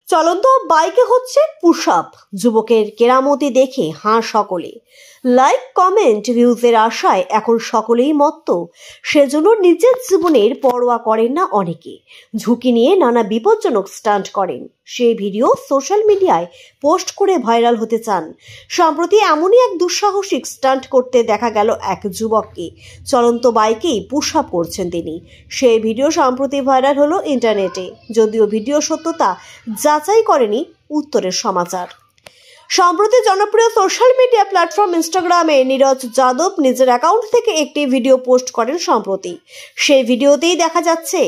চলন্ত বাইকে হচ্ছে পুশ আপ, যুবকের কেরামতি দেখে হাঁ সকলে। লাইক কমেন্ট ভিউজের আশায় এখন সকলেই মত্ত, সেজন্য নিজের জীবনের পরোয়া করেন না অনেকে। ঝুঁকি নিয়ে নানা বিপজ্জনক স্টান্ট করেন, সেই ভিডিও সোশ্যাল মিডিয়ায় পোস্ট করে ভাইরাল হতে চান। সম্প্রতি এমনই এক দুঃসাহসিক স্টান্ট করতে দেখা গেল এক যুবককে। চলন্ত বাইকেই পুশ আপ করছেন তিনি। সেই ভিডিও সম্প্রতি ভাইরাল হলো ইন্টারনেটে, যদিও ভিডিও সত্যতা যাচাই করেনি উত্তরের সমাচার। সম্প্রতি জনপ্রিয় সোশ্যাল মিডিয়া প্ল্যাটফর্ম ইনস্টাগ্রামে নীরজ যাদব নিজের অ্যাকাউন্ট থেকে একটি ভিডিও পোস্ট করেন সম্প্রতি। সেই ভিডিওতেই দেখা যাচ্ছে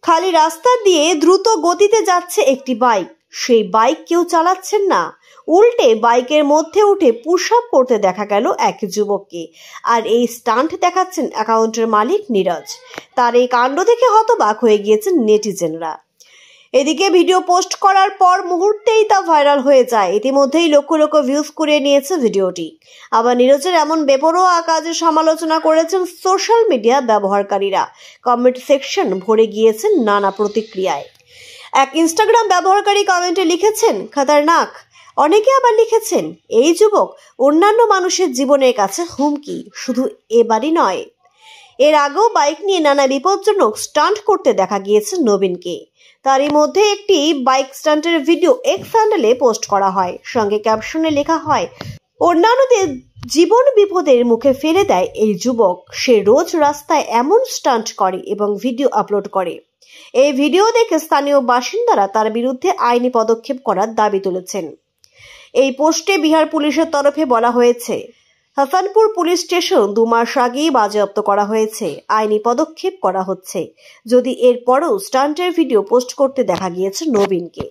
খালি রাস্তা দিয়ে দ্রুত গতিতে যাচ্ছে একটি বাইক। সেই বাইক কেউ চালাচ্ছেন না, উল্টে বাইকের মধ্যে উঠে পুশ আপ করতে দেখা গেল এক যুবককে। আর এই স্টান্ট দেখাচ্ছেন অ্যাকাউন্টের মালিক নীরজ। তার এই কাণ্ড দেখে হতবাক হয়ে গিয়েছেন নেটিজেনরা। এদিকে ভিডিও পোস্ট করার পর মুহূর্তেই তা ভাইরাল হয়ে যায়। ইতিমধ্যেই লক্ষ লক্ষ ভিউজ কুড়িয়ে নিয়েছে ভিডিওটি। আবার নীরজের এমন বেপরোয়া কাজের সমালোচনা করেছেন সোশ্যাল মিডিয়া ব্যবহারকারীরা। কমেন্ট সেকশন ভরে গিয়েছেন নানা প্রতিক্রিয়ায়। এক ইনস্টাগ্রাম ব্যবহারকারী কমেন্টে লিখেছেন, খতরনাক। অনেকে আবার লিখেছেন, এই যুবক অন্যান্য মানুষের জীবনের কাছে হুমকি, শুধু এবারই নয়, এর আগেও বাইক নিয়ে নানা বিপজ্জনক স্টান্ট করতে দেখা গিয়েছে নবীনকে। তারই মধ্যে একটি বাইক স্টান্টের ভিডিও এক্স হ্যান্ডেলে পোস্ট করা হয়। সঙ্গে ক্যাপশনে লেখা হয়, অন্যান্যদের জীবন বিপদের মুখে ফেলে দেয় এই যুবক। সে রোজ রাস্তায় এমন স্টান্ট করে এবং ভিডিও আপলোড করে। এই ভিডিও দেখে স্থানীয় বাসিন্দারা তার বিরুদ্ধে আইনি পদক্ষেপ করার দাবি তুলেছেন। এই পোস্টে বিহার পুলিশের তরফে বলা হয়েছে, হাসানপুর পুলিশ স্টেশন 2 মাস আগেই বাজেয়াপ্ত করা হয়েছে, আইনি পদক্ষেপ করা হচ্ছে যদি এরপরও স্টান্টের ভিডিও পোস্ট করতে দেখা গিয়েছে নবীনকে।